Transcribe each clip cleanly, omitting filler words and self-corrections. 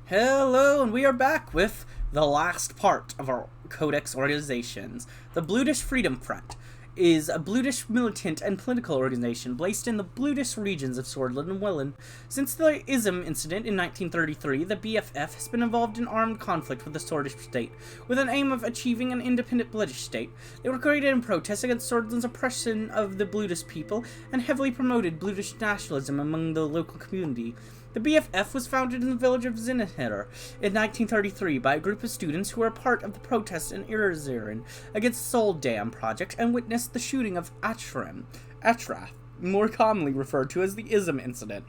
Hello, and we are back with the last part of our Codex organizations. The Bluedish Freedom Front is a Bluedish militant and political organization based in the Bluedish regions of Swordland and Welland. Since the Ism incident in 1933, the BFF has been involved in armed conflict with the Swordish state, with an aim of achieving an independent Bluedish state. They were created in protest against Swordland's oppression of the Bluedish people, and heavily promoted Bluedish nationalism among the local community. The BFF was founded in the village of Zinneheder in 1933 by a group of students who were part of the protests in Suzerain against the Soul Dam project and witnessed the shooting of Atrath, more commonly referred to as the Ism incident.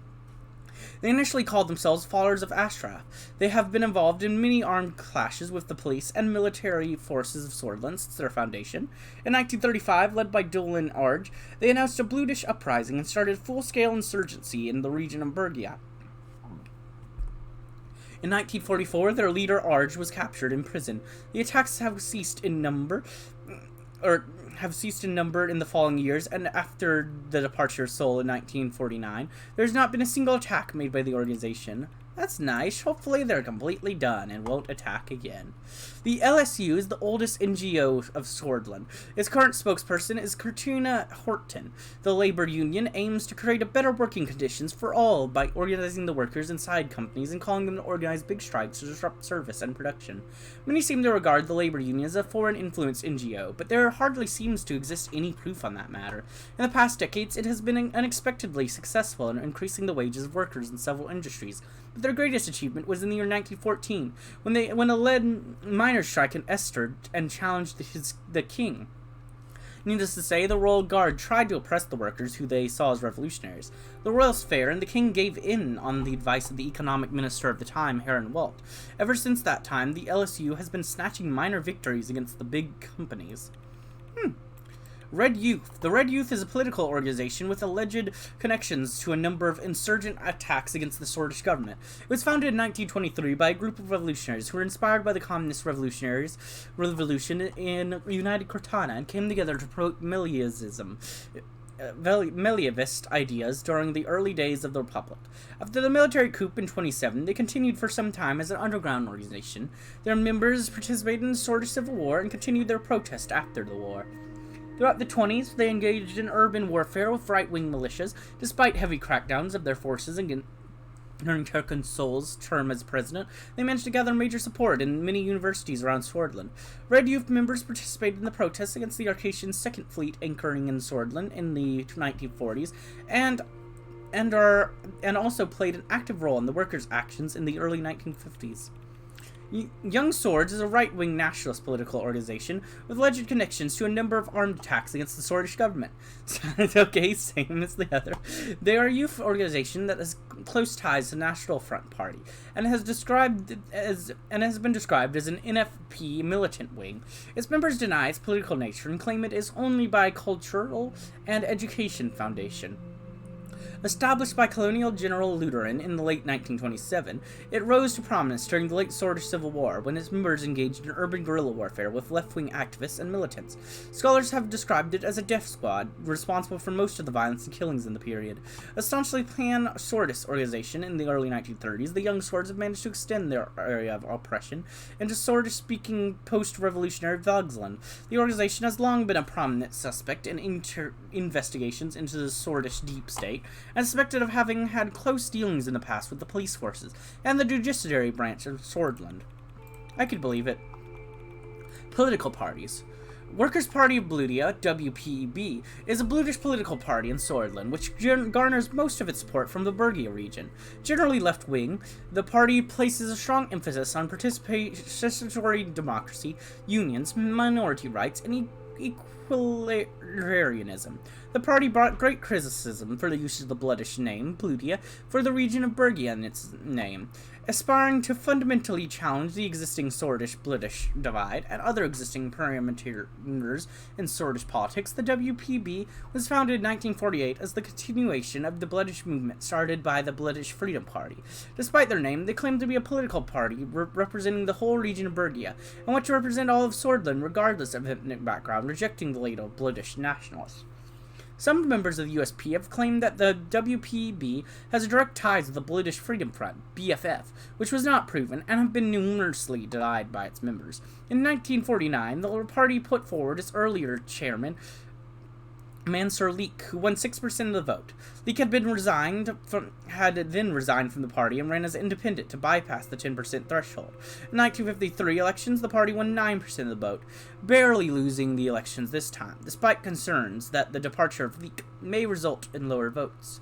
They initially called themselves followers of Atrath. They have been involved in many armed clashes with the police and military forces of Swordland since their foundation. In 1935, led by Dolan Arge, they announced a Bluedish uprising and started full-scale insurgency in the region of Bergia. In 1944, their leader Arge was captured in prison. The attacks have ceased in number in the following years, and after the departure of Seoul in 1949, there's not been a single attack made by the organization. That's nice. Hopefully they're completely done and won't attack again. The LSU is the oldest NGO of Swordland. Its current spokesperson is Katrina Horton. The labor union aims to create a better working conditions for all by organizing the workers inside companies and calling them to organize big strikes to disrupt service and production. Many seem to regard the labor union as a foreign-influenced NGO, but there hardly seems to exist any proof on that matter. In the past decades, it has been unexpectedly successful in increasing the wages of workers in several industries, but their greatest achievement was in the year 1914, when a led miners' strike in Esther and challenged the king. Needless to say, the Royal Guard tried to oppress the workers, who they saw as revolutionaries. The Royals fair, and the king gave in on the advice of the economic minister of the time, Heron Walt. Ever since that time, the LSU has been snatching minor victories against the big companies. Red Youth. The Red Youth is a political organization with alleged connections to a number of insurgent attacks against the Swedish government. It was founded in 1923 by a group of revolutionaries who were inspired by the communist revolution in United Cortana and came together to promote Meliavist ideas during the early days of the Republic. After the military coup in 27, they continued for some time as an underground organization. Their members participated in the Swedish Civil War and continued their protest after the war. Throughout the 20s, they engaged in urban warfare with right-wing militias, despite heavy crackdowns of their forces during Turkin Sol's term as president. They managed to gather major support in many universities around Swordland. Red Youth members participated in the protests against the Arcatian Second Fleet anchoring in Swordland in the 1940s, and also played an active role in the workers' actions in the early 1950s. Young Swords is a right-wing nationalist political organization with alleged connections to a number of armed attacks against the Swedish government. Okay, same as the other. They are a youth organization that has close ties to the National Front Party and has been described as an NFP militant wing. Its members deny its political nature and claim it is only by cultural and education foundation. Established by Colonel General Lutheran in the late 1927, it rose to prominence during the late Swedish Civil War when its members engaged in urban guerrilla warfare with left-wing activists and militants. Scholars have described it as a death squad, responsible for most of the violence and killings in the period. A staunchly pan-Swordist organization in the early 1930s, the Young Swords have managed to extend their area of oppression into Swedish-speaking post-revolutionary Vogtsland. The organization has long been a prominent suspect in investigations into the Swordish deep state, and suspected of having had close dealings in the past with the police forces and the judiciary branch of Swordland. I could believe it. Political parties. Workers' Party of Bluedia, WPB, is a Bluedish political party in Swordland, which garners most of its support from the Bergia region. Generally left-wing, the party places a strong emphasis on participatory democracy, unions, minority rights, and equalitarianism. The party brought great criticism for the use of the Bloodish name, Bluedia, for the region of Bergia in its name. Aspiring to fundamentally challenge the existing Swordish-Bloodish divide and other existing parameters in Swordish politics, the WPB was founded in 1948 as the continuation of the Bloodish movement started by the Bloodish Freedom Party. Despite their name, they claim to be a political party representing the whole region of Bergia, and want to represent all of Swordland regardless of ethnic background, rejecting the label Bloodish nationalists. Some members of the USP have claimed that the WPB has direct ties with the British Freedom Front, BFF, which was not proven and have been numerously denied by its members. In 1949, the party put forward its earlier chairman, Mansur Leek, who won 6% of the vote. Leek had then resigned from the party and ran as independent to bypass the 10% threshold. In 1953 elections, the party won 9% of the vote, barely losing the elections this time, despite concerns that the departure of Leek may result in lower votes.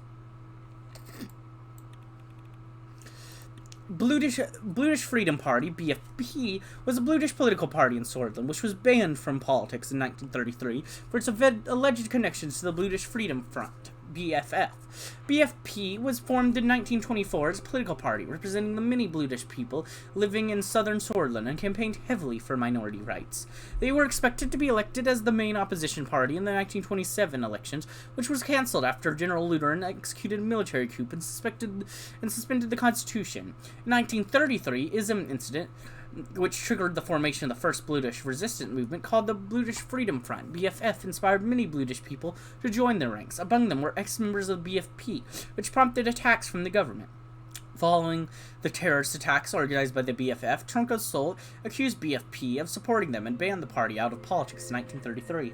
British Freedom Party, BFP, was a British political party in Swordsland, which was banned from politics in 1933 for its alleged connections to the British Freedom Front, BFF. BFP was formed in 1924 as a political party representing the many British people living in southern Swordsland and campaigned heavily for minority rights. They were expected to be elected as the main opposition party in the 1927 elections, which was cancelled after General Lutheran executed a military coup and suspended the constitution. In 1933, Ism incident, which triggered the formation of the first British resistance movement called the British Freedom Front. BFF inspired many British people to join their ranks. Among them were ex-members of the BFP, which prompted attacks from the government. Following the terrorist attacks organized by the BFF, Trunca's Soul accused BFP of supporting them and banned the party out of politics in 1933.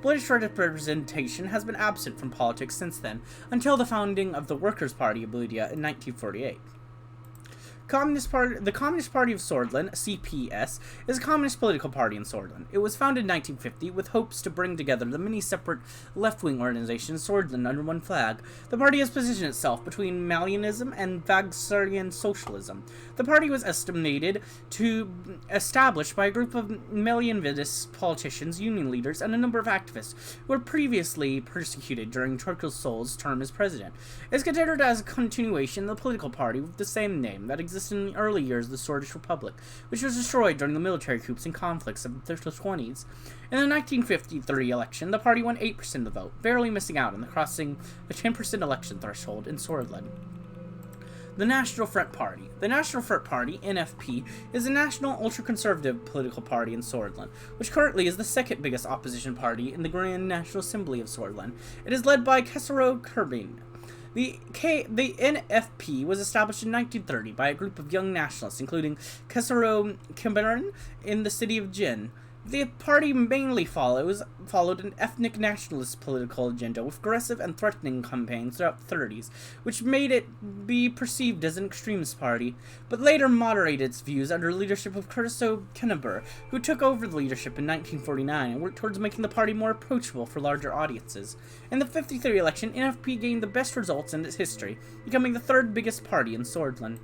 British representation has been absent from politics since then, until the founding of the Workers' Party of Bolivia in 1948. The Communist Party of Swordsland, CPS, is a communist political party in Swordsland. It was founded in 1950 with hopes to bring together the many separate left-wing organizations in Swordsland under one flag. The party has positioned itself between Malianism and Wagnerian socialism. The party was established by a group of Malianist politicians, union leaders, and a number of activists who were previously persecuted during Turkel Sol's term as president. It is considered as a continuation of the political party with the same name that existed in the early years of the Swedish Republic, which was destroyed during the military coups and conflicts of the 1920s. In the 1953 election, the party won 8% of the vote, barely missing out on crossing the 10% election threshold in Swordsland. The National Front Party. The National Front Party, NFP, is a national ultra-conservative political party in Swordsland, which currently is the second biggest opposition party in the Grand National Assembly of Swordsland. It is led by Kesaro Kerbin. The NFP was established in 1930 by a group of young nationalists, including Kesaro Kerbin in the city of Jin. The party mainly followed an ethnic nationalist political agenda with aggressive and threatening campaigns throughout the 30s, which made it be perceived as an extremist party, but later moderated its views under the leadership of Curso Kennebur, who took over the leadership in 1949 and worked towards making the party more approachable for larger audiences. In the 1953 election, NFP gained the best results in its history, becoming the third biggest party in Swordsland.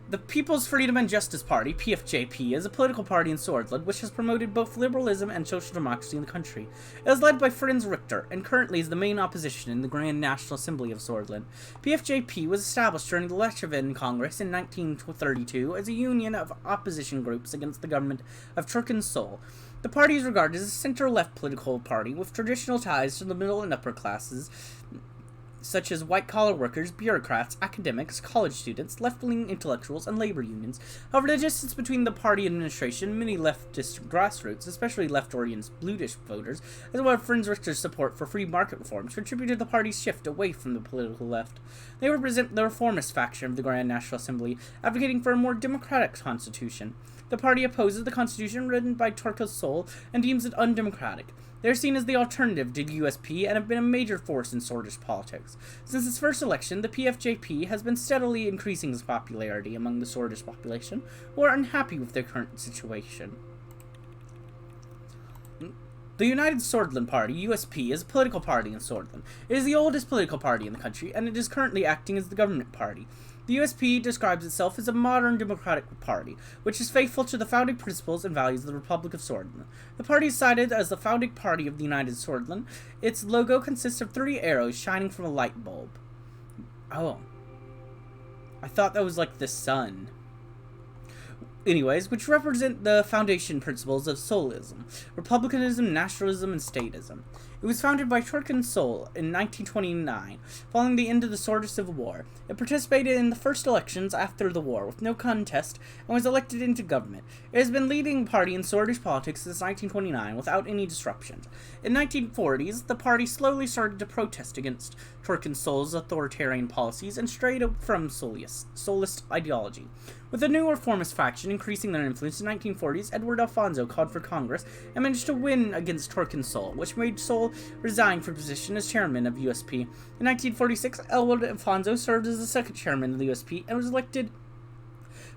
The People's Freedom and Justice Party, PFJP, is a political party in Swordsland which has promoted both liberalism and social democracy in the country. It is led by Franz Richter and currently is the main opposition in the Grand National Assembly of Swordsland. PFJP was established during the Lechevin Congress in 1932 as a union of opposition groups against the government of Turken Sol. The party is regarded as a center-left political party with traditional ties to the middle and upper classes, such as white-collar workers, bureaucrats, academics, college students, left-wing intellectuals, and labor unions. However, the distance between the party administration and many leftist grassroots, especially left-oriented British voters, as well as Franz Richter's support for free market reforms, contributed to the party's shift away from the political left. They represent the reformist faction of the Grand National Assembly, advocating for a more democratic constitution. The party opposes the constitution written by Turkel Sol and deems it undemocratic. They are seen as the alternative to the USP and have been a major force in Swedish politics. Since its first election, the PFJP has been steadily increasing its popularity among the Swedish population, who are unhappy with their current situation. The United Swordsland Party, USP, is a political party in Swordsland. It is the oldest political party in the country, and it is currently acting as the government party. The USP describes itself as a modern democratic party, which is faithful to the founding principles and values of the Republic of Swordsland. The party is cited as the founding party of the United Swordsland. Its logo consists of 3 arrows shining from a light bulb. Oh. I thought that was like the sun. Anyways, which represent the foundation principles of socialism, republicanism, nationalism, and statism. It was founded by Turk Sol in 1929, following the end of the Swordist Civil War. It participated in the first elections after the war with no contest and was elected into government. It has been leading party in Swordist politics since 1929 without any disruptions. In the 1940s, the party slowly started to protest against Turk Sol's authoritarian policies and strayed from Solist ideology. With the new reformist faction increasing their influence in the 1940s, Edward Alfonso called for Congress and managed to win against Turk Sol, which made Sol resign from position as chairman of USP. In 1946, Edward Alfonso served as the second chairman of the USP and was elected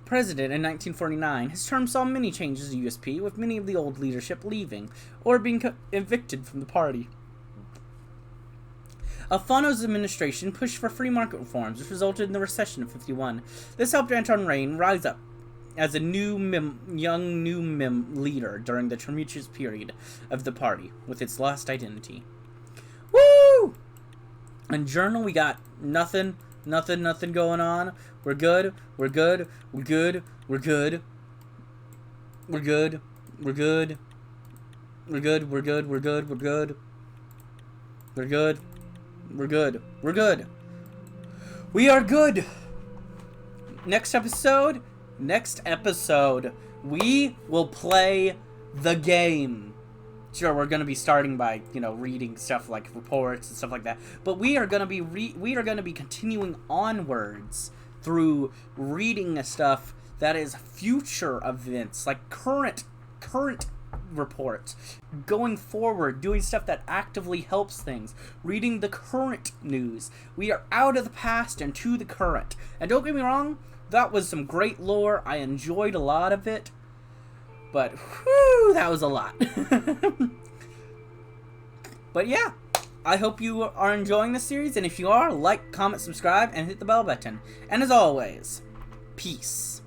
president in 1949. His term saw many changes in USP, with many of the old leadership leaving or being evicted from the party. Alfonso's administration pushed for free market reforms, which resulted in the recession of '51. This helped Anton Rain rise up as a young leader during the tumultuous period of the party, with its lost identity. Woo! In Journal, we got nothing going on. We're good. We're good. We're good. We're good. We're good. We're good. We're good. We're good. We're good. We're good. We're good. We're good. We're good. We are good. Next episode, we will play the game. Sure, we're going to be starting by, reading stuff like reports and stuff like that. But we are going to be continuing onwards through reading stuff that is future events, like current reports, going forward, doing stuff that actively helps things, reading the current news. We are out of the past and to the current. And don't get me wrong, that was some great lore. I enjoyed a lot of it, but whew, that was a lot. But yeah, I hope you are enjoying this series, and if you are, like, comment, subscribe, and hit the bell button. And as always, peace.